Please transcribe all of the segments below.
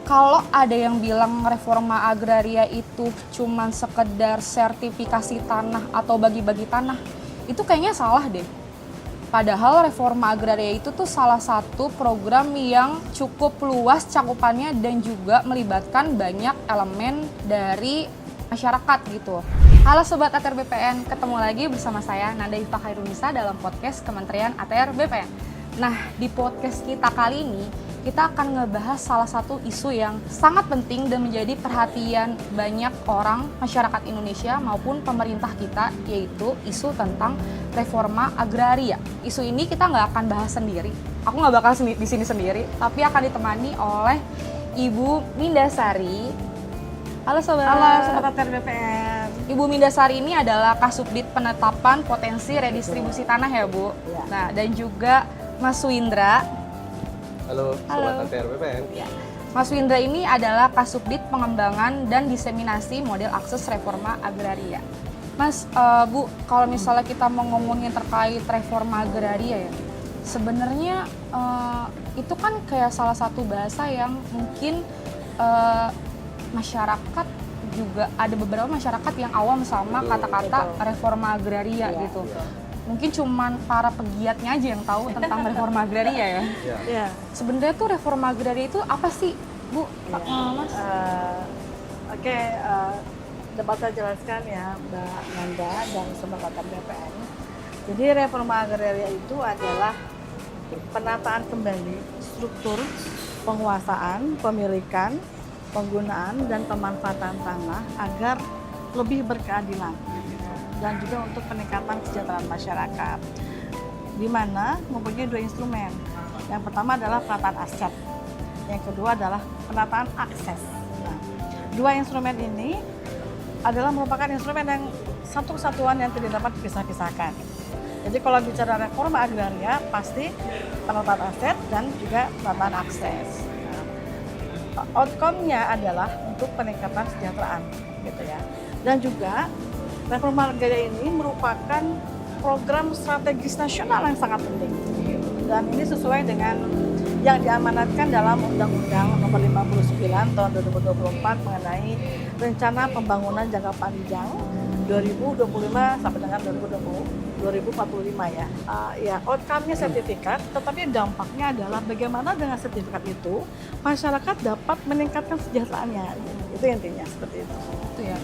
Kalau ada yang bilang reforma agraria itu cuman sekedar sertifikasi tanah atau bagi-bagi tanah, itu kayaknya salah deh. Padahal reforma agraria itu tuh salah satu program yang cukup luas cakupannya dan juga melibatkan banyak elemen dari masyarakat gitu. Halo Sobat ATR BPN, ketemu lagi bersama saya Nanda Ifah Khairunisa dalam podcast Kementerian ATR BPN. Nah, di podcast kita kali ini, kita akan ngebahas salah satu isu yang sangat penting dan menjadi perhatian banyak orang masyarakat Indonesia maupun pemerintah kita, yaitu isu tentang reforma agraria. Isu ini kita nggak akan bahas sendiri, aku nggak bakal di sini sendiri, tapi akan ditemani oleh Ibu Mindasari. Halo Sobat. Halo Sobat ATR BPN. Ibu Mindasari ini adalah Kasubdit Penetapan Potensi Redistribusi Tanah ya Bu. Ya. Nah, dan juga Mas Windra. Halo, Sobat ATR BPN. Ya. Mas Windra ini adalah Kasubdit Pengembangan dan Diseminasi Model Akses Reforma Agraria. Mas, Bu, kalau misalnya kita mau ngomongin terkait reforma agraria ya, sebenarnya itu kan kayak salah satu bahasa yang mungkin masyarakat juga ada beberapa masyarakat yang awam sama kata-kata reforma agraria Ya, gitu. ya. Mungkin cuman para pegiatnya aja yang tahu tentang reforma agraria ya. Ya. Sebenarnya tuh reforma agraria itu apa sih, Bu? Mas? Oke, dapat saya jelaskan ya Mbak Nanda dan Sobat ATR BPN. Jadi reforma agraria itu adalah penataan kembali struktur penguasaan, pemilikan, penggunaan dan pemanfaatan tanah agar lebih berkeadilan dan juga untuk peningkatan kesejahteraan masyarakat, di mana mempunyai dua instrumen. Yang pertama adalah penataan aset, yang kedua adalah penataan akses. Nah, dua instrumen ini adalah merupakan instrumen yang satu kesatuan yang tidak dapat dipisah-pisahkan. Jadi kalau bicara reforma agraria pasti penataan aset dan juga penataan akses. Outcome-nya adalah untuk peningkatan kesejahteraan gitu ya. Dan juga reforma agraria ini merupakan program strategis nasional yang sangat penting. Dan ini sesuai dengan yang diamanatkan dalam Undang-Undang Nomor 59 Tahun 2024 mengenai Rencana Pembangunan Jangka Panjang 2025 sampai dengan 2045 ya. Ya, outcome-nya sertifikat, tetapi dampaknya adalah bagaimana dengan sertifikat itu masyarakat dapat meningkatkan kesejahteraannya. Itu intinya seperti itu. Itu ya.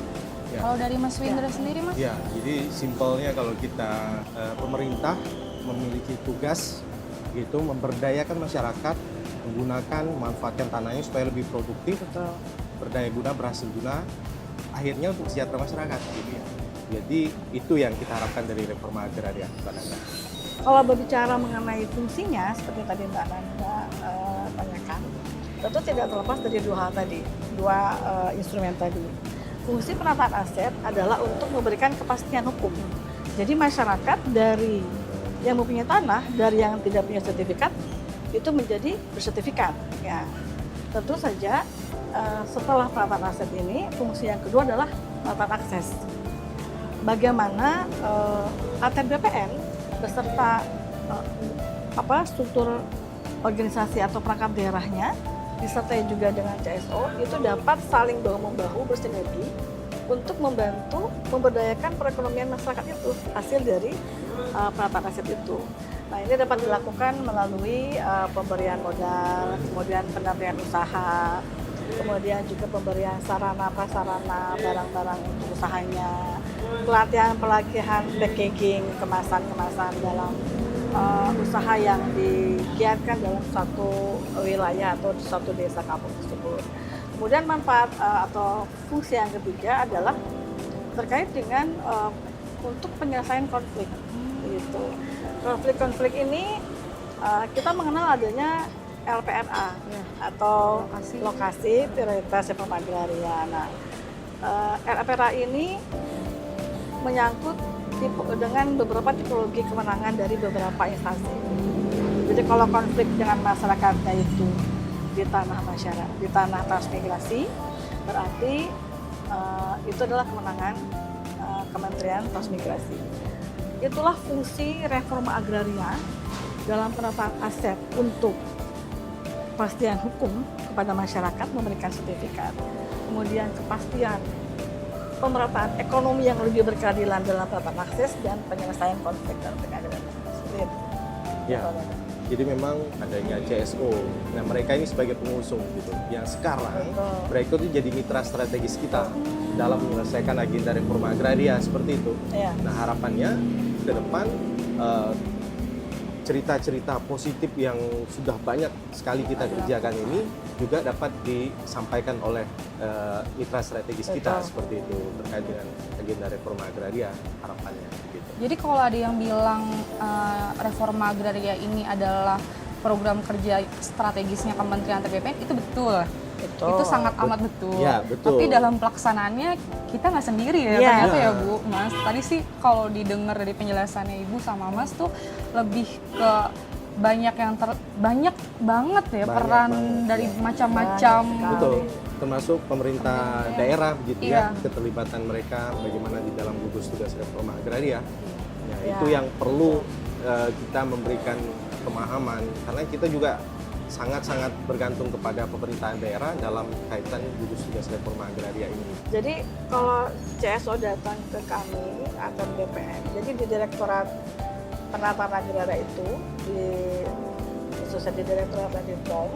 Ya. Kalau dari Mas Windra sendiri, Mas? Ya, jadi simpelnya kalau kita pemerintah memiliki tugas gitu memberdayakan masyarakat, menggunakan manfaatkan tanahnya supaya lebih produktif, Betul. berdaya guna, berhasil guna, akhirnya untuk kesejahteraan masyarakat gitu ya. Jadi itu yang kita harapkan dari reforma agraria, Mbak Nanda. Kalau berbicara mengenai fungsinya, seperti tadi Mbak Nanda tanyakan, tentu tidak terlepas dari dua hal tadi, dua instrumen tadi. Fungsi penataan aset adalah untuk memberikan kepastian hukum. Jadi masyarakat dari yang mempunyai tanah, dari yang tidak punya sertifikat, itu menjadi bersertifikat. Ya, tentu saja setelah penataan aset ini, fungsi yang kedua adalah penataan akses. Bagaimana ATR BPN beserta struktur organisasi atau perangkat daerahnya disertai juga dengan CSO itu dapat saling bahu-membahu bersinergi untuk membantu memberdayakan perekonomian masyarakat itu hasil dari penataan aset itu. Nah, ini dapat dilakukan melalui pemberian modal, kemudian pendampingan usaha, kemudian juga pemberian sarana prasarana barang-barang untuk usahanya, pelatihan packaging, kemasan dalam usaha yang digiatkan dalam satu wilayah atau satu desa kampung tersebut. Kemudian manfaat atau fungsi yang ketiga adalah terkait dengan untuk penyelesaian konflik. Gitu. Konflik-konflik ini kita mengenal adanya LPRA atau lokasi prioritas reforma agraria. Nah, LPRA ini menyangkut dengan beberapa tipologi kewenangan dari beberapa instansi. Jadi kalau konflik dengan masyarakatnya itu di tanah masyarakat, di tanah transmigrasi, berarti itu adalah kewenangan Kementerian Transmigrasi. Itulah fungsi reforma agraria dalam penataan aset untuk kepastian hukum kepada masyarakat, memberikan sertifikat, kemudian kepastian pemerataan ekonomi yang lebih berkeadilan dalam penerapan akses dan penyelesaian konflik dan pengadilan sulit. Ya. Jadi memang adanya CSO, nah mereka ini sebagai pengusung gitu, yang sekarang Betul. mereka itu jadi mitra strategis kita dalam menyelesaikan agenda reforma agraria seperti itu. Ya. Nah harapannya ke depan cerita-cerita positif yang sudah banyak sekali kita kerjakan ini juga dapat disampaikan oleh mitra strategis kita Betul. seperti itu terkait dengan agenda reforma agraria harapannya. Gitu. Jadi kalau ada yang bilang reforma agraria ini adalah program kerja strategisnya Kementerian BPN, itu betul. Betul. Itu sangat amat betul. Ya, betul. Tapi dalam pelaksanaannya kita nggak sendiri ya, Iya. ternyata Iya. ya Bu, Mas. Tadi sih kalau didengar dari penjelasannya Ibu sama Mas tuh lebih ke banyak banyak banget ya Banyak peran banget, dari ya. macam-macam. Banyak sekali. Betul, termasuk pemerintah Iya. daerah gitu Iya. ya, keterlibatan mereka bagaimana di dalam gugus tugas reforma agraria. Ya, Iya. itu yang perlu kita memberikan pemahaman karena kita juga sangat-sangat bergantung kepada pemerintahan daerah dalam kaitan gugus tugas reforma agraria ini. Jadi kalau CSO datang ke kami atau BPN, jadi di Direktorat Penataan Agraria itu, khususnya di Direktorat Landinfom,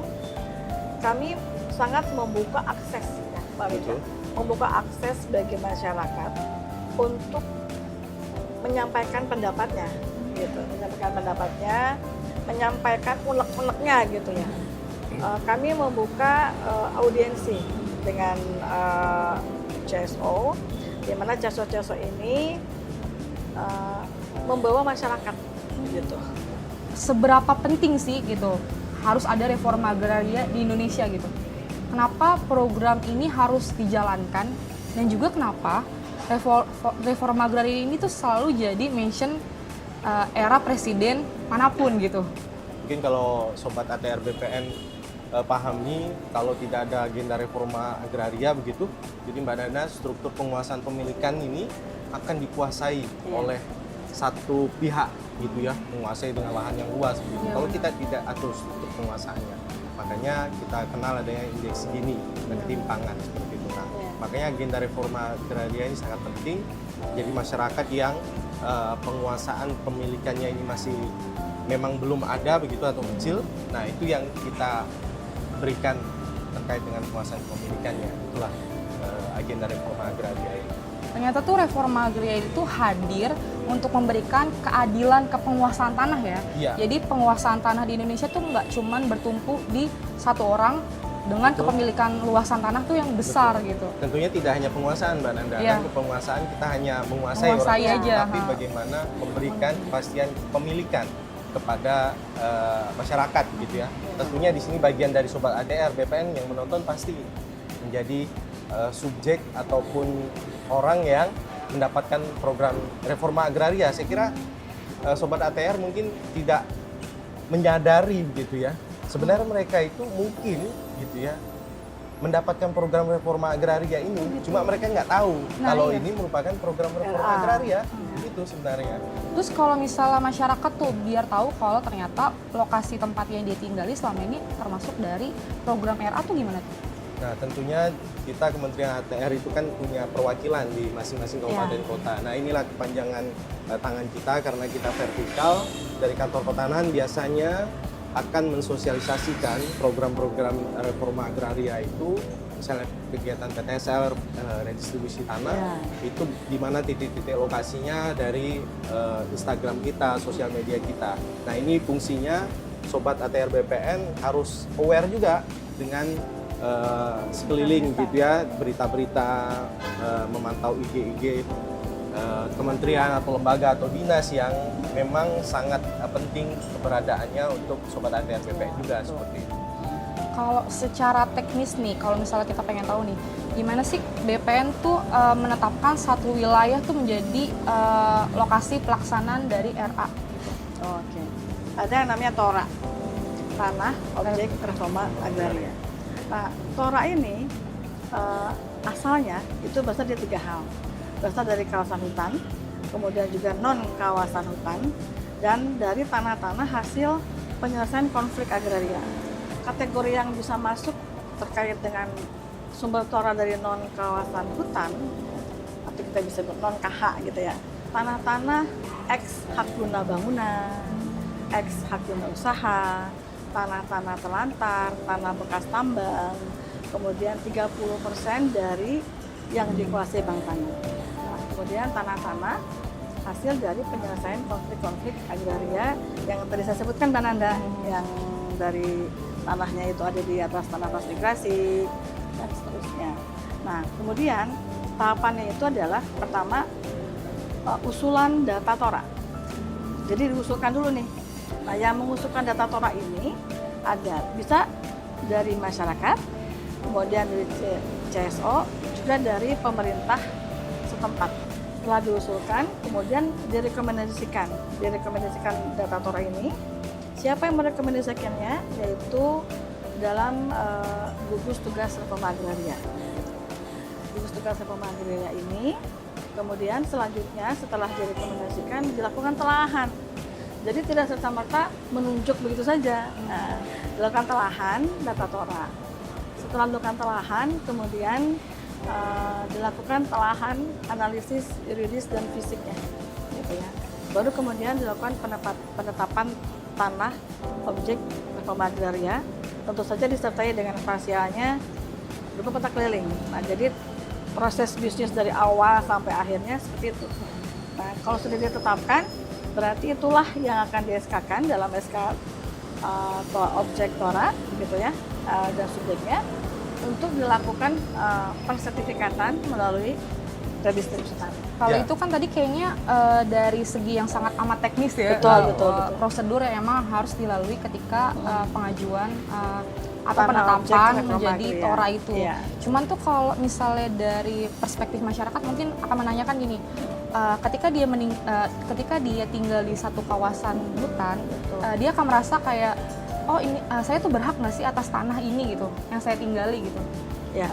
kami sangat membuka akses, ya, Pak Wija, Betul. membuka akses bagi masyarakat untuk menyampaikan pendapatnya, gitu, menyampaikan unek-uneknya, gitu ya. Kami membuka audiensi dengan CSO, di mana CSO ini membawa masyarakat, gitu. Seberapa penting sih gitu harus ada reforma agraria di Indonesia gitu? Kenapa program ini harus dijalankan dan juga kenapa reforma agraria ini tuh selalu jadi mention era presiden manapun gitu? Mungkin kalau Sobat ATR BPN pahami kalau tidak ada agenda reforma agraria begitu, jadi Mbak Nana struktur penguasaan pemilikan ini akan dikuasai oleh satu pihak gitu ya, menguasai dengan lahan yang luas begitu. Iya. Kalau kita tidak atur struktur penguasaannya, makanya kita kenal adanya indeks Gini dan ketimpangan seperti itu. Nah, Iya. makanya agenda reforma agraria ini sangat penting. Jadi masyarakat yang penguasaan pemilikannya ini masih memang belum ada begitu atau kecil, nah itu yang kita berikan terkait dengan penguasaan pemilikannya. Itulah agenda reforma agraria ini. Ternyata tuh reforma agraria itu hadir untuk memberikan keadilan ke penguasaan tanah ya. Iya. Jadi penguasaan tanah di Indonesia tuh nggak cuman bertumpu di satu orang dengan Betul. kepemilikan luasan tanah tuh yang besar gitu. Tentunya tidak hanya penguasaan Mbak Nanda, Iya. kan penguasaan kita hanya menguasai Menguasai orang aja, tapi ha. bagaimana memberikan kepastian kepemilikan kepada masyarakat gitu ya. Tentunya di sini bagian dari Sobat ATR BPN yang menonton pasti menjadi subjek ataupun orang yang mendapatkan program reforma agraria. Saya kira Sobat ATR mungkin tidak menyadari begitu ya. Sebenarnya mereka itu mungkin gitu ya mendapatkan program reforma agraria ini, cuma mereka nggak tahu Nah, kalau iya. ini merupakan program reforma RA. agraria. Itu sebenarnya. Terus kalau misalnya masyarakat tuh biar tahu kalau ternyata lokasi tempat yang dia tinggali selama ini termasuk dari program RA tuh gimana tuh? Nah, tentunya kita Kementerian ATR itu kan punya perwakilan di masing-masing kabupaten kota. Nah, inilah kepanjangan tangan kita karena kita vertikal dari kantor pertanahan biasanya akan mensosialisasikan program-program reforma agraria itu, misalnya kegiatan PTSL, redistribusi tanah, itu di mana titik-titik lokasinya dari Instagram kita, sosial media kita. Nah, ini fungsinya Sobat ATR BPN harus aware juga dengan sekeliling gitu ya, berita-berita, memantau IG-IG kementerian atau lembaga atau dinas yang memang sangat penting keberadaannya untuk Sobat ATR BPN juga seperti itu. Kalau secara teknis nih, kalau misalnya kita pengen tahu nih, gimana sih BPN tuh menetapkan satu wilayah tuh menjadi lokasi pelaksanaan dari RA? Oke. Ada yang namanya TORA, Tanah Objek Reforma Agraria. Nah, TORA ini asalnya itu berasal dari 3 hal. Berasal dari kawasan hutan, kemudian juga non kawasan hutan, dan dari tanah-tanah hasil penyelesaian konflik agraria. Kategori yang bisa masuk terkait dengan sumber tora dari non kawasan hutan atau kita bisa sebut non KH gitu ya, tanah-tanah eks hak guna bangunan, eks hak guna usaha, tanah-tanah telantar, tanah bekas tambang, kemudian 30% dari yang dikuasai bank tanah. Nah, kemudian tanah-tanah hasil dari penyelesaian konflik-konflik agraria yang tadi saya sebutkan Mbak Nanda, yang dari tanahnya itu ada di atas tanah transmigrasi dan seterusnya. Nah, kemudian tahapannya itu adalah pertama usulan data tora. Jadi diusulkan dulu nih. Nah, yang mengusulkan data tora ini ada bisa dari masyarakat, kemudian dari CSO, juga dari pemerintah setempat. Setelah diusulkan, kemudian direkomendasikan data tora ini. Siapa yang merekomendasikannya? Yaitu dalam gugus tugas reforma agraria. Gugus tugas reforma agraria ini, kemudian selanjutnya setelah direkomendasikan dilakukan telahan. Jadi tidak serta-merta menunjuk begitu saja. Nah, dilakukan telahan data tora. Setelah dilakukan telahan, kemudian dilakukan telahan analisis yuridis dan fisiknya, gitu ya. Baru kemudian dilakukan penetapan tanah objek reforma agraria, tentu saja disertai dengan parsialnya berupa peta keliling. Nah, jadi proses bisnis dari awal sampai akhirnya seperti itu. Nah, kalau sudah ditetapkan, berarti itulah yang akan di-SK-kan dalam SK objek tora, gitu ya, dan subjeknya, untuk dilakukan pensertifikatan melalui redistribusi tanah. Kalau Ya. itu kan tadi kayaknya dari segi yang sangat amat teknis ya. Betul. Prosedur yang emang harus dilalui ketika pengajuan atau Tanah penetapan objek reforma menjadi agraria. tora itu. Iya. Cuman tuh kalau misalnya dari perspektif masyarakat mungkin akan menanyakan gini, ketika dia tinggal di satu kawasan hutan, Betul. dia akan merasa kayak, oh ini saya tuh berhak nggak sih atas tanah ini gitu, yang saya tinggali gitu. Ya.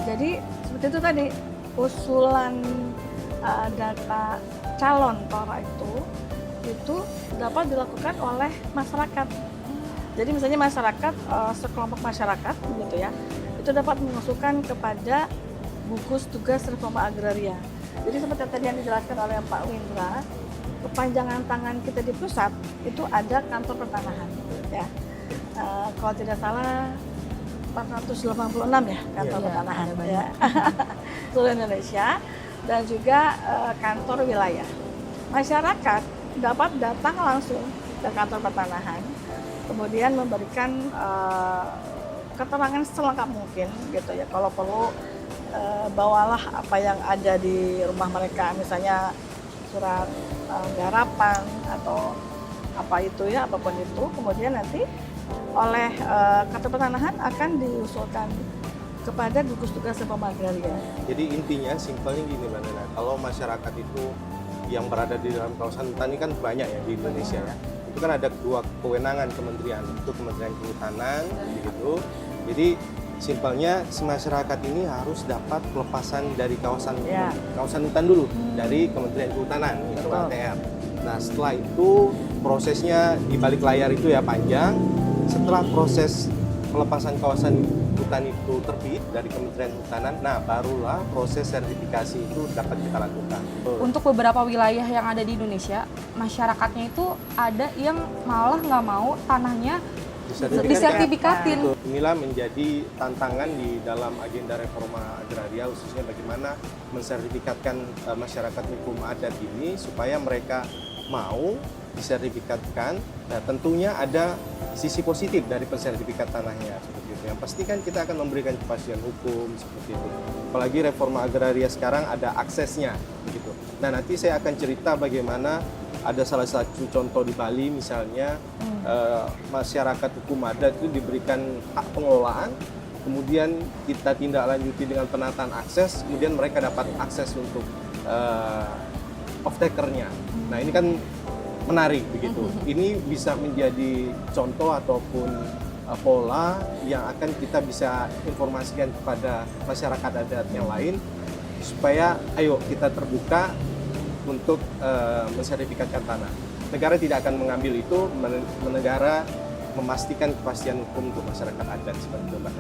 Jadi seperti itu tadi, usulan data calon tora itu dapat dilakukan oleh masyarakat. Jadi misalnya masyarakat, sekelompok masyarakat gitu ya, itu dapat mengusulkan kepada gugus tugas reforma agraria. Jadi seperti tadi yang dijelaskan oleh Pak Windra, kepanjangan tangan kita di pusat itu ada kantor pertanahan, ya. Kalau tidak salah 486 ya kantor Iya, pertanahan, ada ya. Seluruh Indonesia, dan juga kantor wilayah. Masyarakat dapat datang langsung ke kantor pertanahan, kemudian memberikan keterangan selengkap mungkin gitu ya. Kalau perlu bawalah apa yang ada di rumah mereka, misalnya surat garapan atau apa itu ya, apapun itu, kemudian nanti oleh kantor pertanahan akan diusulkan kepada gugus tugas reforma agraria. Jadi intinya simpelnya gini Mbak Nana, kalau masyarakat itu yang berada di dalam kawasan hutan ini kan banyak ya di Indonesia ya. Itu kan ada dua kewenangan kementerian, itu Kementerian Kehutanan begitu. Jadi simpelnya si masyarakat ini harus dapat pelepasan dari kawasan Ya. kawasan hutan dulu dari Kementerian Kehutanan atau Betul. KTR. Nah, setelah itu prosesnya di balik layar itu ya panjang. Setelah proses pelepasan kawasan hutan itu terbit dari Kementerian Kehutanan, nah barulah proses sertifikasi itu dapat kita lakukan. Untuk beberapa wilayah yang ada di Indonesia, masyarakatnya itu ada yang malah nggak mau tanahnya disertifikatin. Betul. Inilah menjadi tantangan di dalam agenda reforma agraria, khususnya bagaimana mensertifikatkan masyarakat hukum adat ini supaya mereka mau disertifikatkan. Nah, tentunya ada sisi positif dari pensertifikat tanahnya seperti itu. Yang pasti kan kita akan memberikan kepastian hukum seperti itu. Apalagi reforma agraria sekarang ada aksesnya begitu. Nah, nanti saya akan cerita bagaimana ada salah satu contoh di Bali misalnya, masyarakat hukum adat itu diberikan hak pengelolaan, kemudian kita tindak lanjuti dengan penataan akses, kemudian mereka dapat akses untuk off-takernya. Nah, ini kan menarik begitu. Ini bisa menjadi contoh ataupun pola yang akan kita bisa informasikan kepada masyarakat adat yang lain supaya ayo kita terbuka untuk mensertifikatkan tanah. Negara tidak akan mengambil itu, negara memastikan kepastian hukum untuk masyarakat adat seperti itu, Mbak.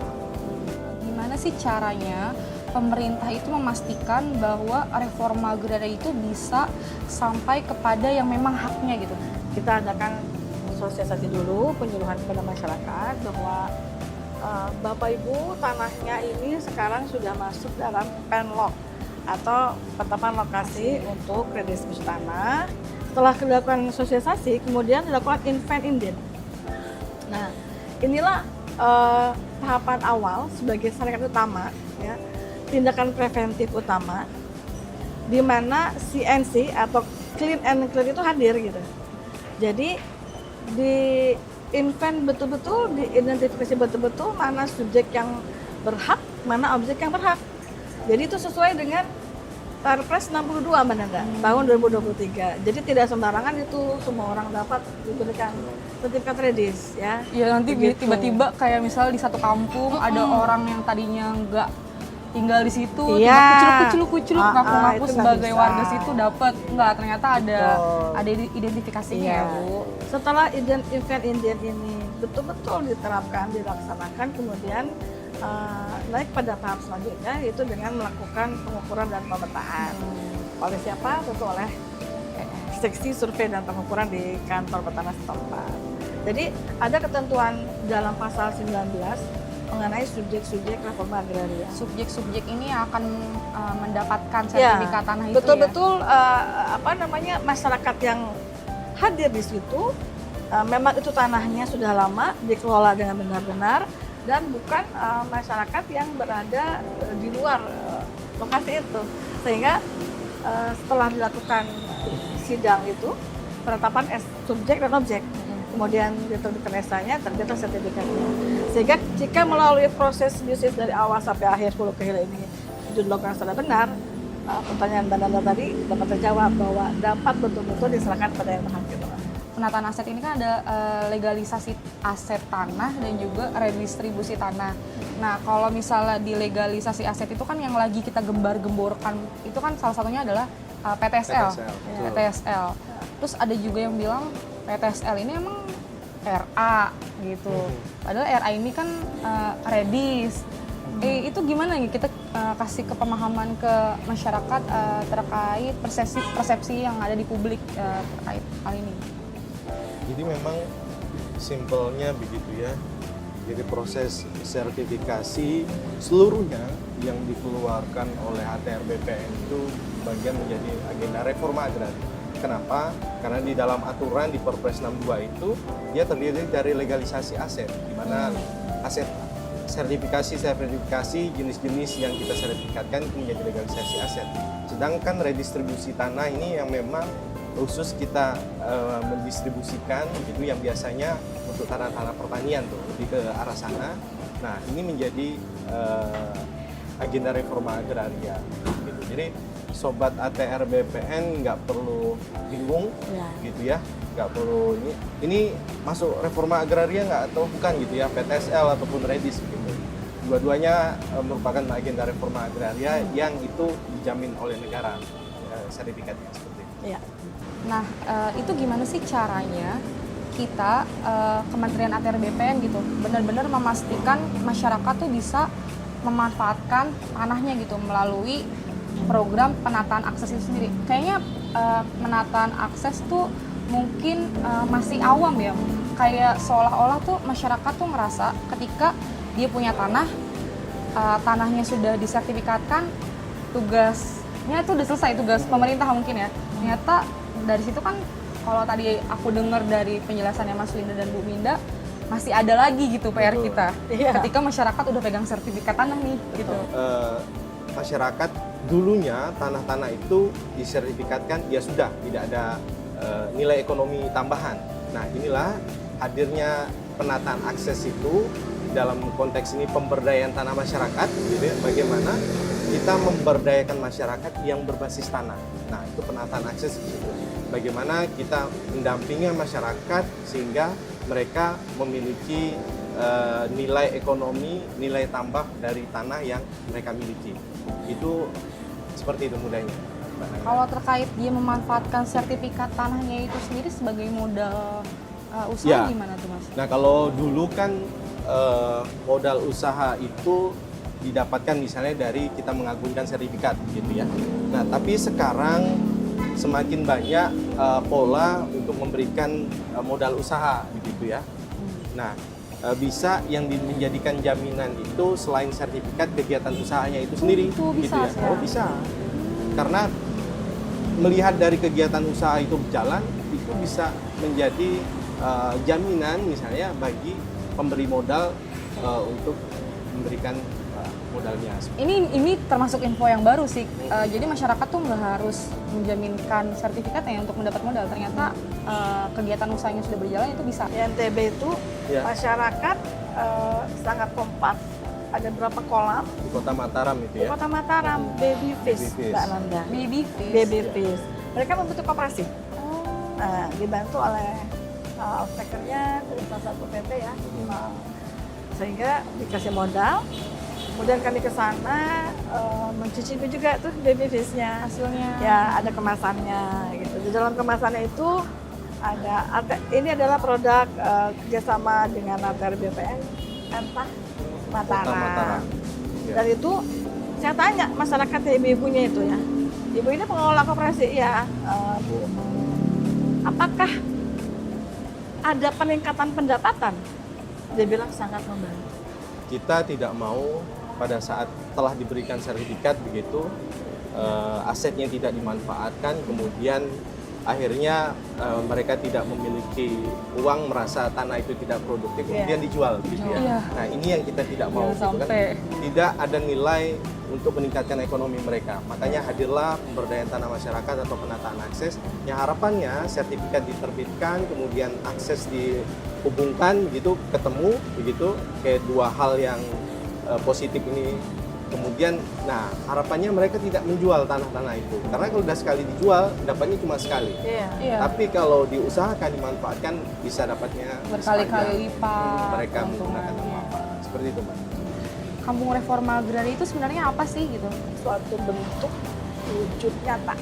Gimana sih caranya pemerintah itu memastikan bahwa reforma agraria itu bisa sampai kepada yang memang haknya gitu? Kita adakan sosialisasi dulu, penyuluhan kepada masyarakat bahwa Bapak Ibu tanahnya ini sekarang sudah masuk dalam penlok atau penetapan lokasi untuk redistribusi tanah. Setelah dilakukan sosialisasi, kemudian dilakukan invent-inden. Nah, inilah tahapan awal sebagai saringan utama, ya, tindakan preventif utama, di mana CNC atau clean and clear itu hadir gitu. Jadi di invent betul-betul, diidentifikasi betul-betul mana subjek yang berhak, mana objek yang berhak. Jadi itu sesuai dengan Perpres 62 Mbak Nanda, tahun 2023. Jadi tidak sembarangan itu semua orang dapat diberikan sertifikat redis, ya. Ya nanti Begitu. tiba-tiba kayak misalnya di satu kampung ada orang yang tadinya nggak tinggal di situ, Iya. kuculuk Ah, ngaku-ngaku itu nggak sebagai bisa. warga situ dapat, nggak, ternyata Betul. ada identifikasinya ya, Bu. Setelah invent-inden ini betul-betul diterapkan, dilaksanakan, kemudian naik pada tahap selanjutnya yaitu dengan melakukan pengukuran dan pemetaan. Oleh siapa? Tentu oleh seksi survei dan pengukuran di kantor petanah setempat. Jadi ada ketentuan dalam pasal 19 mengenai subjek-subjek reforma agraria. Subjek-subjek ini akan mendapatkan Ya, sertifikat tanah itu betul-betul masyarakat yang hadir di situ memang itu tanahnya sudah lama dikelola dengan benar-benar dan bukan masyarakat yang berada di luar lokasi itu, sehingga setelah dilakukan sidang itu penetapan subjek dan objek, kemudian diterbitkan SK-nya, terbitlah sertifikatnya, sehingga jika melalui proses bisnis dari awal sampai akhir 10 kilo ini dilakukan secara benar, pertanyaan Mbak Nanda tadi dapat terjawab bahwa dapat betul-betul diserahkan pada yang berhak gitu. Penataan aset ini kan ada legalisasi aset tanah dan juga redistribusi tanah. Nah, kalau misalnya di legalisasi aset itu kan yang lagi kita gembar-gemborkan itu kan salah satunya adalah PTSL. PTSL, betul. PTSL. Terus ada juga yang bilang PTSL ini emang RA gitu. Padahal RA ini kan redis. Itu gimana nih kita kasih kepemahaman ke masyarakat terkait persepsi yang ada di publik terkait hal ini? Jadi memang simpelnya begitu ya. Jadi proses sertifikasi seluruhnya yang dikeluarkan oleh ATR BPN itu bagian menjadi agenda reforma agraria. Kenapa? Karena di dalam aturan di Perpres 62 itu dia terdiri dari legalisasi aset, di mana aset sertifikasi jenis-jenis yang kita sertifikatkan itu menjadi legalisasi aset. Sedangkan redistribusi tanah ini yang memang khusus kita mendistribusikan gitu yang biasanya untuk tanah-tanah pertanian tuh lebih ke arah sana. Nah ini menjadi agenda reforma agraria gitu. Jadi sobat ATR BPN nggak perlu bingung gitu ya, nggak perlu ini masuk reforma agraria nggak atau bukan gitu ya, PTSL ataupun redis gitu. Dua-duanya merupakan agenda reforma agraria yang itu dijamin oleh negara sertifikatnya seperti itu. Iya. Nah, itu gimana sih caranya kita Kementerian ATR BPN gitu benar-benar memastikan masyarakat tuh bisa memanfaatkan tanahnya gitu melalui program penataan akses itu sendiri. Kayaknya penataan akses tuh mungkin masih awam ya. Kayak seolah-olah tuh masyarakat tuh ngerasa ketika dia punya tanah, tanahnya sudah disertifikatkan, tugasnya itu udah selesai, tugas pemerintah mungkin ya. Ternyata dari situ kan kalau tadi aku dengar dari penjelasannya Mas Winda dan Bu Minda masih ada lagi gitu PR Betul. kita. Iya. Ketika masyarakat udah pegang sertifikat tanah nih gitu. Masyarakat dulunya tanah-tanah itu disertifikatkan ya sudah tidak ada nilai ekonomi tambahan. Nah inilah hadirnya penataan akses itu dalam konteks ini pemberdayaan tanah masyarakat, gitu ya, bagaimana kita memberdayakan masyarakat yang berbasis tanah. Nah itu penataan akses itu. Bagaimana kita mendampingi masyarakat sehingga mereka memiliki nilai ekonomi, nilai tambah dari tanah yang mereka miliki. Itu seperti itu mudahnya. Kalau terkait dia memanfaatkan sertifikat tanahnya itu sendiri sebagai modal usaha Ya. gimana tuh Mas? Nah, kalau dulu kan modal usaha itu didapatkan misalnya dari kita mengagungkan sertifikat gitu ya. Nah, tapi sekarang semakin banyak pola untuk memberikan modal usaha begitu ya. Nah, bisa yang menjadikan jaminan itu selain sertifikat kegiatan usahanya itu sendiri Itu bisa gitu ya. sekarang. Oh, bisa. Karena melihat dari kegiatan usaha itu berjalan, itu bisa menjadi jaminan misalnya bagi pemberi modal untuk memberikan modalnya. Ini termasuk info yang baru sih. Jadi masyarakat tuh nggak harus menjaminkan sertifikatnya untuk mendapat modal. Ternyata kegiatan usahanya sudah berjalan itu bisa. Di NTB itu Ya. masyarakat sangat kompak. Ada berapa kolam Di Kota Mataram itu di ya. Kota Mataram, baby fish, Baby fish. Mbak Nanda. Baby fish. Baby fish. Mereka membentuk koperasi. Oh. Nah, dibantu oleh off-takernya dari salah satu PT ya. Sehingga dikasih modal. Kemudian kami ke sana mencicipi juga tuh baby fish-nya. Hasilnya. Ya, ada kemasannya gitu. Di dalam kemasannya itu ini adalah produk kerjasama dengan ATR BPN Entah Kota Mataram. Mataram. Ya. Dan itu saya tanya masyarakat ibu-ibunya itu ya. Ibu ini pengelola koperasi ya, Bu. Apakah ada peningkatan pendapatan? Dia bilang sangat membantu. Kita tidak mau pada saat telah diberikan sertifikat begitu asetnya tidak dimanfaatkan, kemudian akhirnya mereka tidak memiliki uang, merasa tanah itu tidak produktif, kemudian dijual gitu ya. Iya. Nah, ini yang kita tidak mau Jangan gitu kan. sampai. Tidak ada nilai untuk meningkatkan ekonomi mereka. Makanya hadirlah pemberdayaan tanah masyarakat atau penataan akses yang harapannya sertifikat diterbitkan, kemudian akses dihubungkan begitu, ketemu begitu, kayak dua hal yang positif ini. Kemudian, nah harapannya mereka tidak menjual tanah-tanah itu, karena kalau sudah sekali dijual, dapatnya cuma sekali. Iya. Iya. Tapi kalau diusahakan, dimanfaatkan, bisa dapatnya Berkali-kali sepanjang lipat mereka menggunakan keuntungannya. manfaat. Seperti itu, Mbak. Kampung Reforma Agraria itu sebenarnya apa sih gitu? Suatu bentuk wujud nyata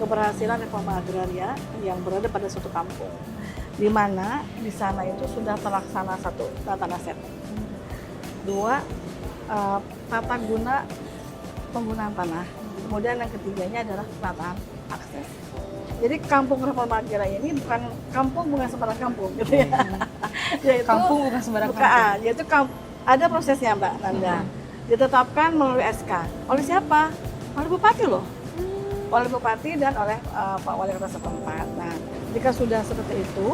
keberhasilan reforma agraria yang berada pada suatu kampung, di mana di sana itu sudah terlaksana satu tata aset, dua tata guna penggunaan tanah, kemudian yang ketiganya adalah penataan akses. Jadi kampung reforma agraria ini bukan sembarang kampung gitu ya. Yaitu Kampung bukan sembarang bukan, kampung. yaitu ada prosesnya Mbak Nanda. Ditetapkan melalui SK. Oleh siapa? Oleh Bupati loh. Oleh Bupati dan oleh Pak Wali Kota setempat. Nah, jika sudah seperti itu,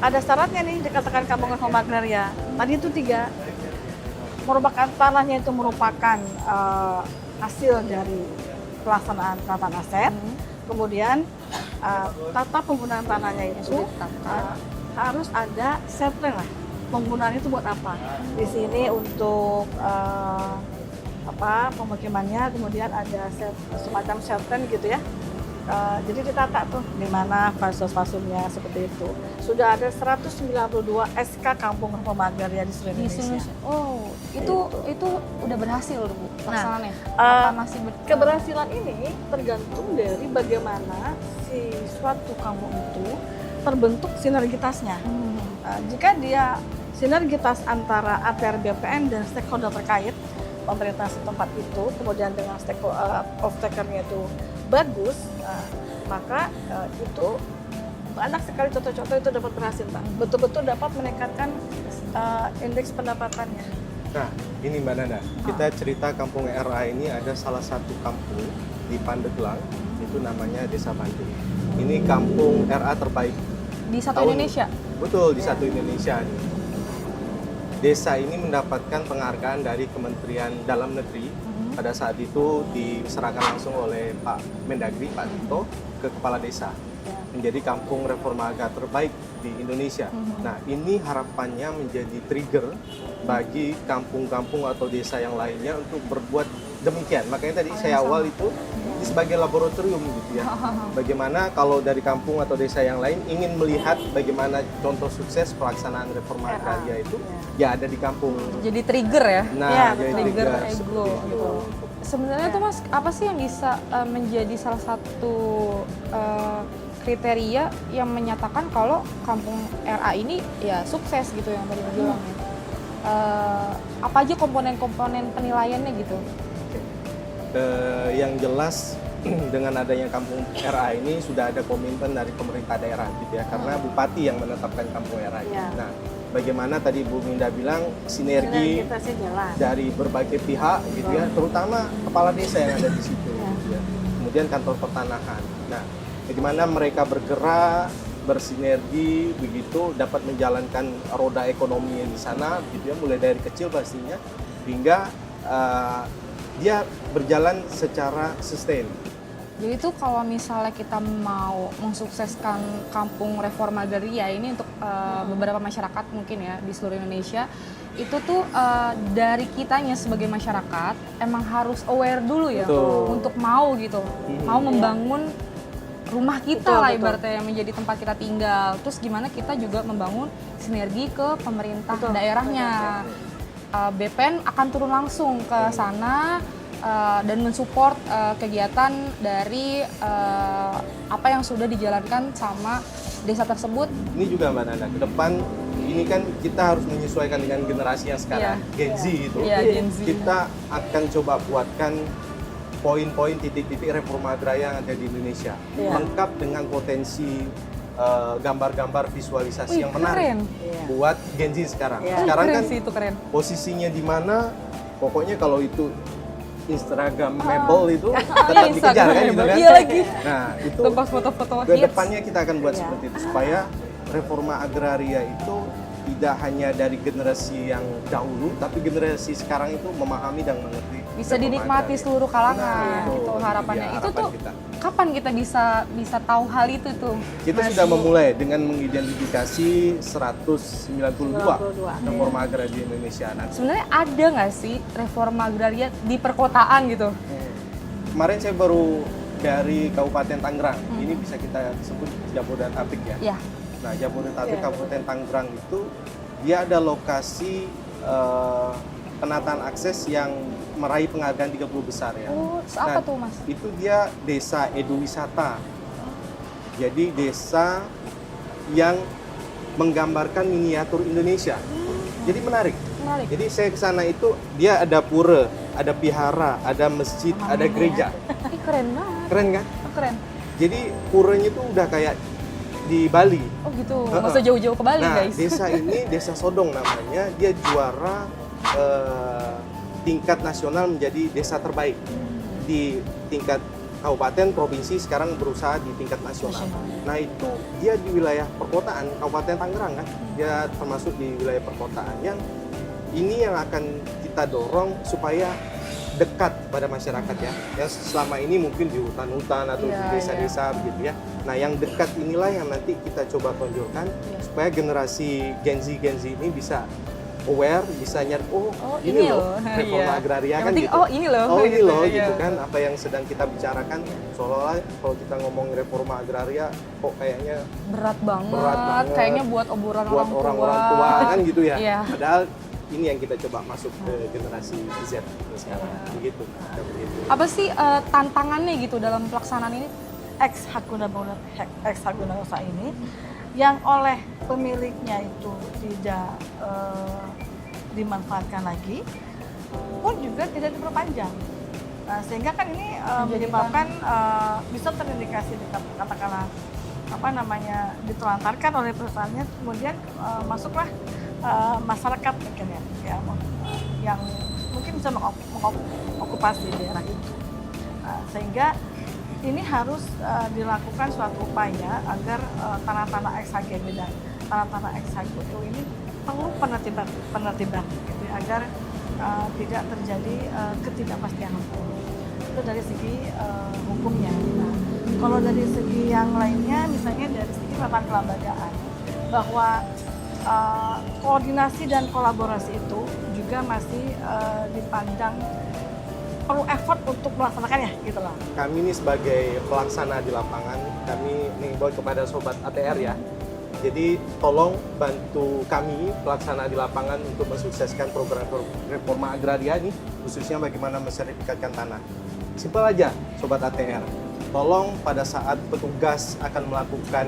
ada syaratnya nih dikatakan kampung reforma agraria. Tadi itu 3. Merupakan tanahnya itu merupakan hasil dari pelaksanaan penataan aset. Kemudian tata penggunaan tanahnya itu harus ada set plan lah. Penggunaan itu buat apa? Di sini untuk pemukimannya, kemudian ada semacam set plan gitu ya. Jadi ditata tuh di mana fase-fasenya seperti itu. Sudah ada 192 SK Kampung Reforma Agraria di seluruh Di Indonesia. Oh, itu udah berhasil Bu pelaksanaannya. Nah, Apa masih keberhasilan ini tergantung dari bagaimana si suatu kampung itu terbentuk sinergitasnya. Jika dia sinergitas antara ATR BPN dan stakeholder terkait, pemerintah setempat itu, kemudian dengan off-takernya itu bagus, maka itu banyak sekali contoh-contoh itu dapat berhasil, Pak. Betul-betul dapat meningkatkan indeks pendapatannya. Nah, ini Mbak Nanda, kita cerita kampung RA ini ada salah satu kampung di Pandeglang, itu namanya Desa Bandung. Ini kampung RA terbaik. di satu Tahun- Indonesia? Betul, di satu Indonesia nih. Desa ini mendapatkan penghargaan dari Kementerian Dalam Negeri. Pada saat itu diserahkan langsung oleh Pak Mendagri, Pak Tito, ke Kepala Desa. Menjadi kampung reforma agraria terbaik di Indonesia. Nah, ini harapannya menjadi trigger bagi kampung-kampung atau desa yang lainnya untuk berbuat demikian. Makanya tadi saya awal itu ini sebagai laboratorium gitu ya. Bagaimana kalau dari kampung atau desa yang lain ingin melihat bagaimana contoh sukses pelaksanaan reforma agraria itu ya ada di kampung. Jadi trigger ya? Nah, Ya, jadi trigger seperti ego itu. gitu. Sebenarnya tuh Mas, apa sih yang bisa menjadi salah satu kriteria yang menyatakan kalau kampung RA ini ya sukses gitu yang tadi bilang ya. Apa aja komponen-komponen penilaiannya gitu? Yang jelas dengan adanya kampung RA ini sudah ada komitmen dari pemerintah daerah gitu ya, karena bupati yang menetapkan kampung RA ini. Ya. Nah, bagaimana tadi Bu Minda bilang sinergi Sinergitasnya jalan. dari berbagai pihak gitu ya, terutama kepala desa yang ada di situ gitu ya. Kemudian kantor pertanahan. Nah, bagaimana mereka bergerak bersinergi begitu dapat menjalankan roda ekonomi di sana gitu ya, mulai dari kecil pastinya hingga dia berjalan secara sustain. Jadi tuh kalau misalnya kita mau mensukseskan kampung reforma agraria ini untuk beberapa masyarakat mungkin ya di seluruh Indonesia, itu tuh dari kitanya sebagai masyarakat emang harus aware dulu ya. Betul. Untuk mau gitu, mau membangun rumah kita Betul, lah betul. ibaratnya yang menjadi tempat kita tinggal. Terus gimana kita juga membangun sinergi ke pemerintah Betul. daerahnya. BPN akan turun langsung ke sana dan mensupport kegiatan dari apa yang sudah dijalankan sama desa tersebut. Ini juga Mbak Nana, ke depan ini kan kita harus menyesuaikan dengan generasi yang sekarang, Gen Z gitu. Iya, Gen Z. Kita akan coba buatkan poin-poin titik-titik reforma agraria yang ada di Indonesia, Iya. lengkap dengan potensi gambar-gambar visualisasi Wih, yang menarik keren. Iya. buat Gen Z sekarang. Iya. Sekarang Keren kan sih, itu keren. posisinya di mana, pokoknya kalau itu Instagramable itu tetap Iya, dikejar kan gitu kan. Iya lagi. Nah, itu Tempat foto-foto ke hits. depannya kita akan buat Iya. seperti itu supaya reforma agraria itu tidak hanya dari generasi yang dahulu, tapi generasi sekarang itu memahami dan mengerti. Bisa reforma dinikmati agraria. seluruh kalangan Nah, gitu itu harapannya. dia Itu harapan tuh kita. kapan kita bisa tahu hal itu tuh? Kita Mas sudah Yu? memulai dengan mengidentifikasi 192 92. reforma agraria di Indonesia. Nah, Sebenarnya ada nggak sih reforma agraria di perkotaan gitu? kemarin saya baru dari Kabupaten Tangerang. Ini bisa kita sebut Jabodetabek ya. Ya, Nah, Jabodetabek Iya. Kabupaten Tangerang itu dia ada lokasi penataan akses yang meraih penghargaan 30 besar ya. oh apa Nah, tuh Mas? Itu dia desa eduwisata. Jadi desa yang menggambarkan miniatur Indonesia. Jadi menarik. Menarik. Jadi saya ke sana itu dia ada pura, ada vihara, ada masjid, ada gereja. Ih, keren banget. Keren kan? Oh, keren. Jadi puranya tuh udah kayak di Bali. Oh gitu. Heeh. Nggak usah jauh-jauh ke Bali Nah, guys. desa ini Desa Sodong namanya, dia juara tingkat nasional menjadi desa terbaik di tingkat kabupaten, provinsi, sekarang berusaha di tingkat nasional. Nah, itu dia di wilayah perkotaan, Kabupaten Tangerang kan, dia termasuk di wilayah perkotaan yang ini yang akan kita dorong supaya dekat pada masyarakat ya. Yang selama ini mungkin di hutan-hutan atau di Iya, desa-desa begitu ya. Nah, yang dekat inilah yang nanti kita coba tonjolkan Iya. supaya generasi Gen Z ini bisa aware, bisa nyari oh, Oh, ini ini loh loh. reforma Iya. agraria Yang kan penting, gitu. oh, ini loh. Oh, ini Gitu, loh iya. gitu kan apa yang sedang kita bicarakan seolah-olah kalau kita ngomong reforma agraria kok kayaknya Berat banget. Berat banget. Kayaknya buat obrolan buat orang-orang tua kan gitu ya. Iya. Padahal ini yang kita coba masuk ke generasi Z sekarang Iya. begitu. Begitu. Apa sih tantangannya gitu dalam pelaksanaan ini? Ex hak guna usaha ini yang oleh pemiliknya itu tidak dimanfaatkan lagi pun juga tidak diperpanjang. Nah, sehingga kan ini menyebabkan bisa terindikasi katakanlah apa namanya ditelantarkan oleh perusahaannya, kemudian masuklah masyarakat mungkin ya yang mungkin bisa mengokupasi daerah itu. Nah, sehingga ini harus dilakukan suatu upaya agar tanah-tanah ex-HGB dan tanah-tanah ex-HGU ini perlu penertiban gitu, agar tidak terjadi ketidakpastian hukum. Itu dari segi hukumnya. Nah, kalau dari segi yang lainnya, misalnya dari segi tata kelembagaan, bahwa koordinasi dan kolaborasi itu juga masih dipandang perlu effort untuk melaksanakannya gitu loh. Kami ini sebagai pelaksana di lapangan, kami mengimbau kepada sobat ATR ya. Jadi tolong bantu kami pelaksana di lapangan untuk mensukseskan program reforma agraria ini, khususnya bagaimana mensertifikatkan tanah. Simpel aja sobat ATR. tolong pada saat petugas akan melakukan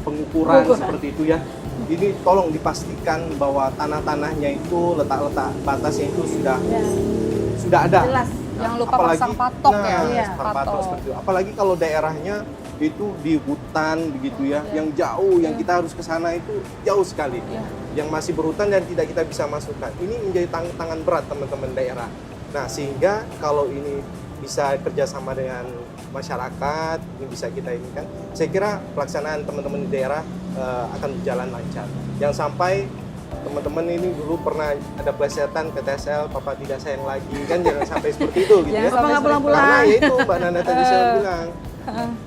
pengukuran seperti itu ya, ini tolong dipastikan bahwa tanah-tanahnya itu letak-letak batasnya itu sudah ada. Jelas. Jangan lupa pasang patok ya. Iya, pasang patok patok. seperti itu. Apalagi kalau daerahnya itu di hutan begitu ya, yang jauh, yang kita harus ke sana itu jauh sekali. Iya. Yang masih berhutan dan tidak kita bisa masukkan. Ini menjadi tantangan berat teman-teman daerah. Nah, sehingga kalau ini bisa kerjasama dengan masyarakat, ini bisa kita ini kan, saya kira pelaksanaan teman-teman di daerah akan berjalan lancar. Yang sampai teman-teman ini dulu pernah ada plesetan ke TSL, papa tidak sayang lagi, kan jangan sampai seperti itu gitu Jangan ya. Papa nggak pulang-pulang. Karena ya itu Mbak Nana tadi saya bilang,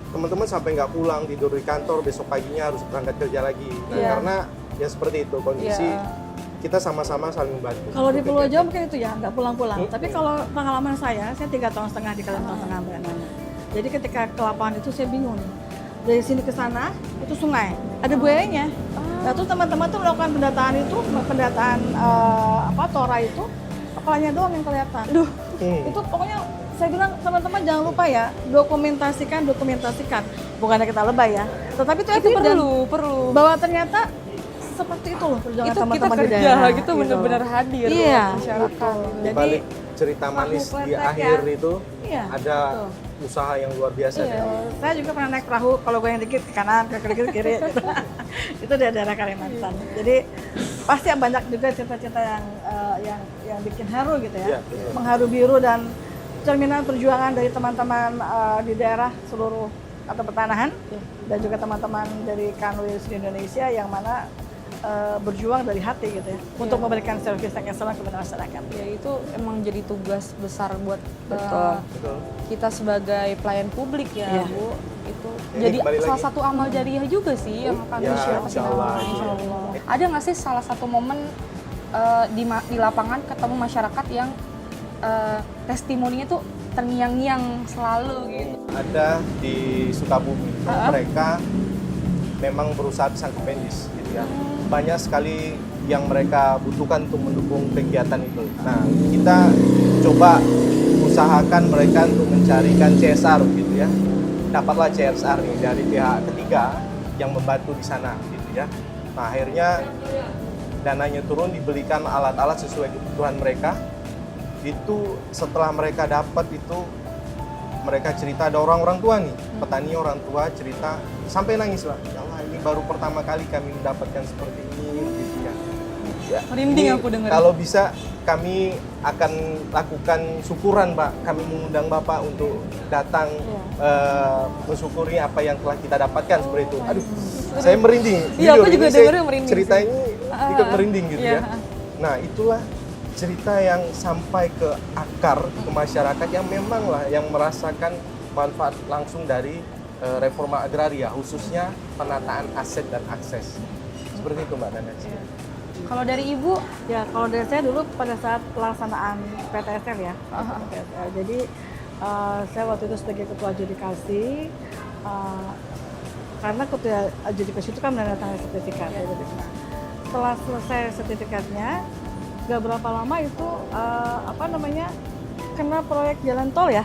teman-teman sampai nggak pulang, tidur di kantor, besok paginya harus berangkat kerja lagi. Nah, Iya. karena ya seperti itu kondisi, Iya. kita sama-sama saling membantu. Kalau di Pulau Untuk Jawa mungkin itu ya, nggak pulang-pulang. Hmm. Tapi kalau pengalaman saya 3,5 tahun di Kalimantan Tengah, Mbak Nana. Jadi ketika ke lapangan itu saya bingung nih. Dari sini ke sana itu sungai, ada buayanya. Nah, terus teman-teman tuh melakukan pendataan tora itu, kepalanya doang yang kelihatan. Duh, itu pokoknya saya bilang teman-teman jangan lupa ya, dokumentasikan. Bukannya kita lebay ya, tetapi itu Itu evidence perlu. bahwa ternyata seperti itu loh perjuangan Itu kita teman-teman di kerja daerah. gitu bener-bener hadir Iya, masyarakat. Di Jadi balik cerita manis di refleks ya. akhir itu iya, ada usaha yang luar biasa. iya. Ya. Saya juga pernah naik perahu, kalau gue yang dikit ke kanan, ke kiri, ke kiri. Gitu. Itu di daerah Kalimantan. Jadi pasti banyak juga cerita-cerita yang bikin haru gitu ya, Iya, betul. mengharu biru dan cerminan perjuangan dari teman-teman di daerah seluruh atau pertanahan dan juga teman-teman dari Kanwil di Indonesia yang mana berjuang dari hati gitu ya untuk memberikan servis yang excellent kepada masyarakat. Ya itu emang jadi tugas besar buat Betul. Betul. kita sebagai pelayan publik ya Iya. Bu. Itu Ini jadi kembali salah lagi. satu amal jariah juga sih yang akan Ya, di-share ke insya Allah. kita. Insya Allah. Ada nggak sih salah satu momen di lapangan ketemu masyarakat yang testimoninya tuh terngiang-ngiang selalu gitu? Ada di Sukabumi, mereka memang berusaha pisang kependis gitu ya. Banyak sekali yang mereka butuhkan untuk mendukung kegiatan itu. Nah, kita coba usahakan mereka untuk mencarikan CSR gitu ya. Dapatlah CSR nih dari pihak ketiga yang membantu di sana gitu ya. Nah, akhirnya dananya turun, dibelikan alat-alat sesuai kebutuhan mereka. Itu setelah mereka dapat itu, mereka cerita, ada orang-orang tua nih, petani orang tua cerita sampai nangis lah. Ya Allah, ini baru pertama kali kami mendapatkan seperti ini gitu kan. Ya, Merinding ini aku dengerin. Kalau bisa kami akan lakukan syukuran, Pak. Kami mengundang Bapak untuk datang mensyukuri apa yang telah kita dapatkan seperti itu. Aduh, saya merinding. Iya, aku Jujur, juga ini saya dengerin merinding cerita sih. ini ikut merinding gitu Iya. ya. Nah, itulah cerita yang sampai ke akar ke masyarakat yang memang lah yang merasakan manfaat langsung dari reforma agraria, khususnya penataan aset dan akses. Seperti itu Mbak Nana. Kalau dari Ibu, Ya, kalau dari saya dulu pada saat pelaksanaan PTSL ya, PTSL. Jadi saya waktu itu sebagai ketua adjudikasi, karena ketua adjudikasi itu kan menandatangani sertifikat. Ya. Nah, setelah selesai sertifikatnya, gak berapa lama itu kena proyek jalan tol ya,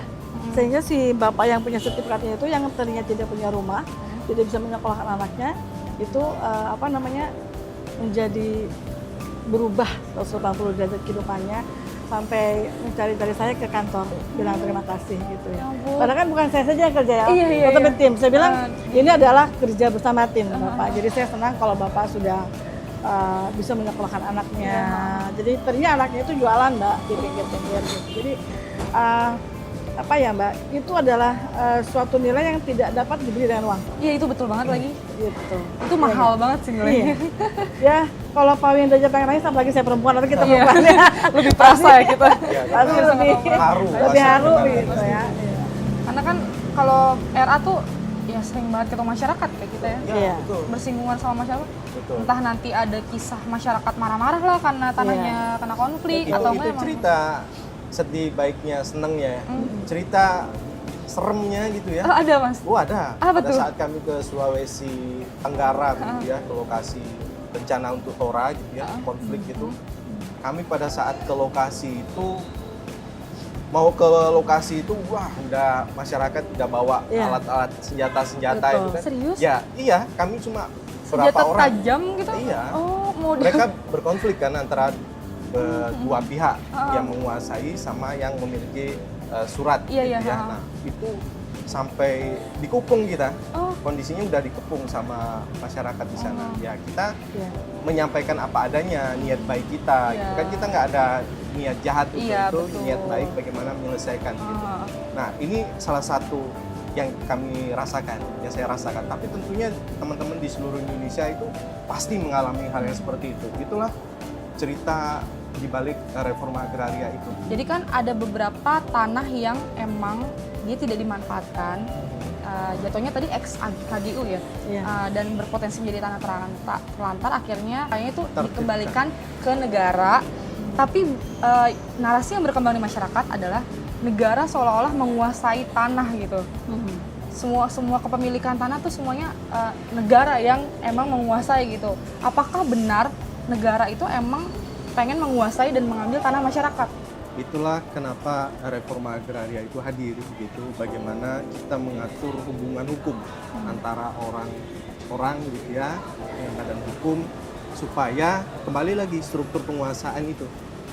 sehingga si bapak yang punya sertifikatnya itu yang tadinya tidak punya rumah, tidak bisa menyekolahkan anaknya, itu menjadi berubah 180 derajat kehidupannya sampai mencari saya ke kantor bilang terima kasih gitu ya. ampun. Padahal kan bukan saya saja yang kerja ya, Iya, tetap iya. tim. Saya bilang ini adalah kerja bersama tim Bapak. Jadi saya senang kalau Bapak sudah bisa menyekolahkan anaknya. Jadi ternyata anaknya itu jualan Mbak di pinggir-pinggir gitu. Jadi Mbak, itu adalah suatu nilai yang tidak dapat dibeli dengan uang. iya itu betul banget lagi. Gitu. Itu mahal banget sih nilainya. Ya, kalau Pak Winda aja pengen nangis, apalagi saya perempuan, atau kita Iya. perempuan ya. Lebih terasa ya kita. Ya, Pasti lebih haru, lebih haru pasti. gitu ya. Iya. Karena kan kalau RA tuh ya sering banget ketemu masyarakat kayak kita ya. Iya. Betul. Bersinggungan sama masyarakat. Betul. Entah nanti ada kisah masyarakat marah-marah lah karena tanahnya kena konflik atau Itu enggak emang. cerita sedih, baiknya, senengnya. Cerita seremnya gitu ya. Oh, ada Mas. Oh ada. Apa Pada tuh? saat kami ke Sulawesi Tenggara gitu ya, ke lokasi bencana untuk Tora gitu ya, konflik gitu. Kami pada saat ke lokasi itu mau ke lokasi itu wah udah masyarakat udah bawa Iya. alat-alat senjata-senjata Betul. itu kan. Serius? Ya, iya, kami cuma Senjata berapa orang. tajam gitu? Iya. Oh, model. Mereka berkonflik kan antara dua pihak Ah. yang menguasai sama yang memiliki surat Iya, gitu iya, ya. ah. Nah, itu sampai dikepung kita. Oh, Kondisinya udah dikepung sama masyarakat di sana. Oh. Ya, kita Iya. menyampaikan apa adanya, niat baik kita. Iya. Gitu kan kita nggak ada niat jahat untuk Iya, itu, betul. niat baik bagaimana menyelesaikan gitu. ah. Nah, ini salah satu yang kami rasakan, yang saya rasakan. Tapi tentunya teman-teman di seluruh Indonesia itu pasti mengalami hal yang seperti itu. Itulah cerita di balik reforma agraria itu. Jadi kan ada beberapa tanah yang emang dia tidak dimanfaatkan. Jatuhnya tadi ex KGU ya, Iya. dan berpotensi menjadi tanah terlantar. Akhirnya kayaknya itu Tertibkan. dikembalikan ke negara. Tapi narasi yang berkembang di masyarakat adalah negara seolah-olah menguasai tanah gitu. Mhm. Semua kepemilikan tanah tuh semuanya negara yang emang menguasai gitu. Apakah benar negara itu emang pengen menguasai dan mengambil tanah masyarakat? Itulah kenapa reforma agraria itu hadir gitu. Bagaimana kita mengatur hubungan hukum antara orang gitu ya, dengan badan hukum supaya kembali lagi struktur penguasaan itu.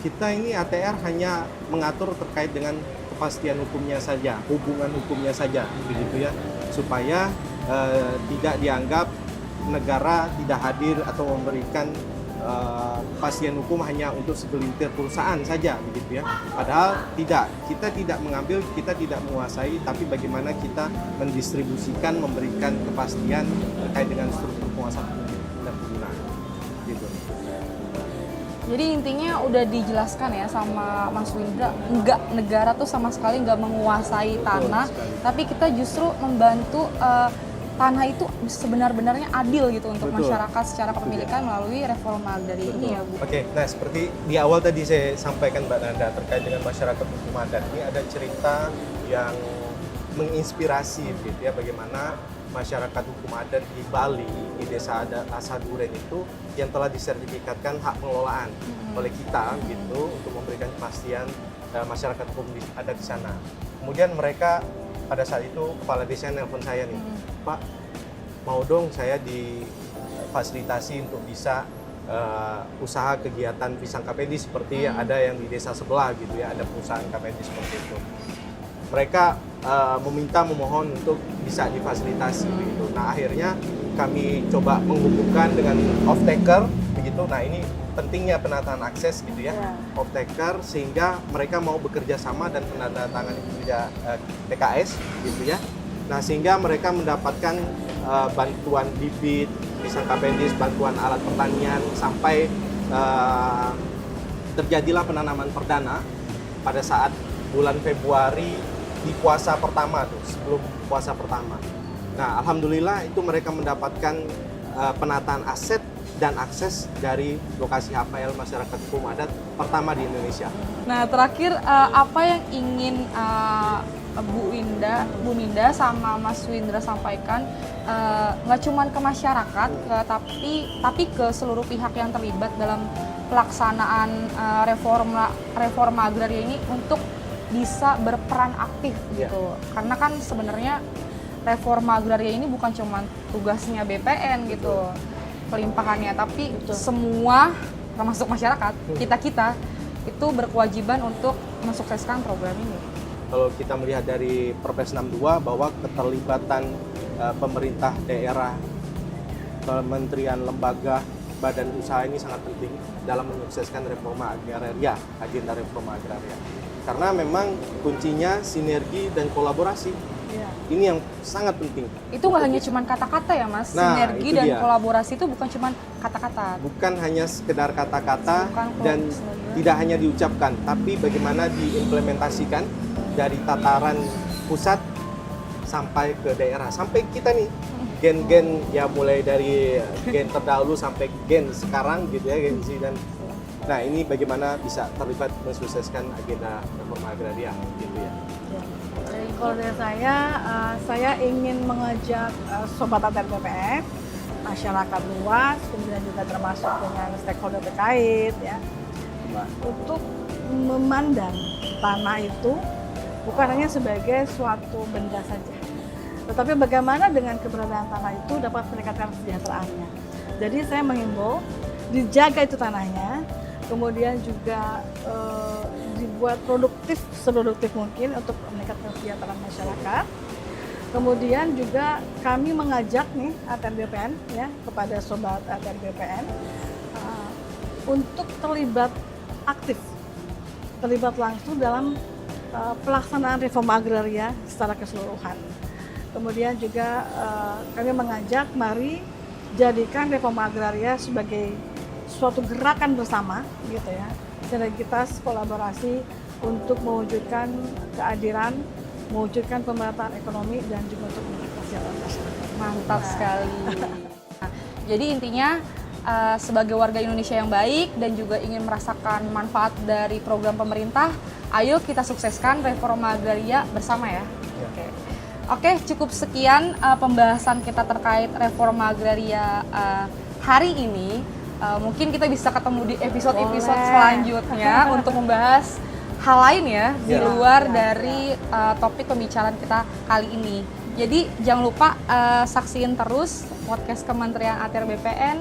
Kita ini ATR hanya mengatur terkait dengan kepastian hukumnya saja, hubungan hukumnya saja begitu ya, supaya tidak dianggap negara tidak hadir atau memberikan kepastian hukum hanya untuk segelintir perusahaan saja begitu ya. Padahal tidak, kita tidak mengambil, kita tidak menguasai, tapi bagaimana kita mendistribusikan, memberikan kepastian terkait dengan struktur penguasaan dan penggunaan gitu. Jadi intinya udah dijelaskan ya sama Mas Windra, enggak, negara tuh sama sekali nggak menguasai tanah, sekali. tapi kita justru membantu tanah itu sebenar-benarnya adil gitu untuk Betul. masyarakat secara kepemilikan melalui reforma agraria ini ya Bu. Oke, nah seperti di awal tadi saya sampaikan Mbak Nanda terkait dengan masyarakat hukum adat, ini ada cerita yang menginspirasi gitu ya, bagaimana masyarakat hukum adat di Bali, di desa adat Asaduren itu yang telah disertifikatkan hak pengelolaan oleh kita gitu untuk memberikan kepastian masyarakat hukum adat di sana. Kemudian mereka pada saat itu kepala desa nelpon saya nih, Pak, mau dong saya difasilitasi untuk bisa usaha kegiatan pisang kapedi seperti ada yang di desa sebelah gitu ya, ada perusahaan kapedi seperti itu. Mereka memohon untuk bisa difasilitasi begitu. Nah, akhirnya kami coba menghubungkan dengan off-taker begitu. Nah, ini pentingnya penataan akses gitu ya, Ya. off-taker, sehingga mereka mau bekerja sama dan penandatangani juga PKS gitu ya. Nah, sehingga mereka mendapatkan bantuan bibit, pisang kapendis, bantuan alat pertanian, sampai terjadilah penanaman perdana pada saat bulan Februari di puasa pertama tuh, sebelum puasa pertama. Nah, alhamdulillah itu mereka mendapatkan penataan aset dan akses dari lokasi HPL masyarakat hukum adat pertama di Indonesia. Nah terakhir apa yang ingin Bu Minda sama Mas Windra sampaikan nggak cuma ke masyarakat, tapi ke seluruh pihak yang terlibat dalam pelaksanaan reforma agraria ini untuk bisa berperan aktif gitu. Karena kan sebenarnya reforma agraria ini bukan cuma tugasnya BPN gitu, pelimpahannya, tapi semua termasuk masyarakat, kita itu berkewajiban untuk mensukseskan program ini. Kalau kita melihat dari Perpres 62 bahwa keterlibatan pemerintah daerah, kementerian, lembaga, badan usaha ini sangat penting dalam menyukseskan reforma agraria, agenda reforma agraria. Karena memang kuncinya sinergi dan kolaborasi. Iya. Ini yang sangat penting. Itu nggak hanya cuma kata-kata ya Mas, Nah, sinergi itu dan dia. kolaborasi itu bukan cuma kata-kata. Bukan hanya sekedar kata-kata Bukan dan kolaborasi. tidak hanya diucapkan, tapi bagaimana diimplementasikan dari tataran pusat sampai ke daerah, sampai kita nih gen-gen ya, mulai dari gen terdahulu sampai gen sekarang gitu ya, gen Z, dan nah ini bagaimana bisa terlibat mensukseskan agenda reforma agraria gitu ya. Jadi kalau dari saya ingin mengajak Sobat ATR BPN, masyarakat luas, kemudian juga termasuk dengan stakeholder terkait ya, untuk memandang tanah itu bukan hanya sebagai suatu benda saja, tetapi bagaimana dengan keberadaan tanah itu dapat meningkatkan kesejahteraannya. Jadi saya menghimbau dijaga itu tanahnya, kemudian juga dibuat produktif seproduktif mungkin untuk meningkatkan kesejahteraan masyarakat. Kemudian juga kami mengajak nih ATR BPN ya kepada sobat ATR BPN untuk terlibat aktif, terlibat langsung dalam pelaksanaan reforma agraria secara keseluruhan. Kemudian juga kami mengajak mari jadikan reforma agraria sebagai suatu gerakan bersama gitu ya, sinergitas kolaborasi untuk mewujudkan keadilan, mewujudkan pemerataan ekonomi dan juga untuk meningkatkan kesejahteraan masyarakat. Mantap sekali. Nah, jadi intinya sebagai warga Indonesia yang baik dan juga ingin merasakan manfaat dari program pemerintah, ayo kita sukseskan reforma agraria bersama ya. Oke, cukup sekian pembahasan kita terkait reforma agraria hari ini. Mungkin kita bisa ketemu di episode-episode selanjutnya untuk membahas hal lain ya di luar dari topik pembicaraan kita kali ini. Jadi jangan lupa saksiin terus podcast Kementerian ATR BPN.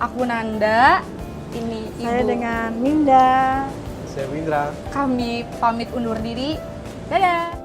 Aku Nanda, ini Ibu. Saya dengan Minda. Saya Windra. Kami pamit undur diri. Dadah.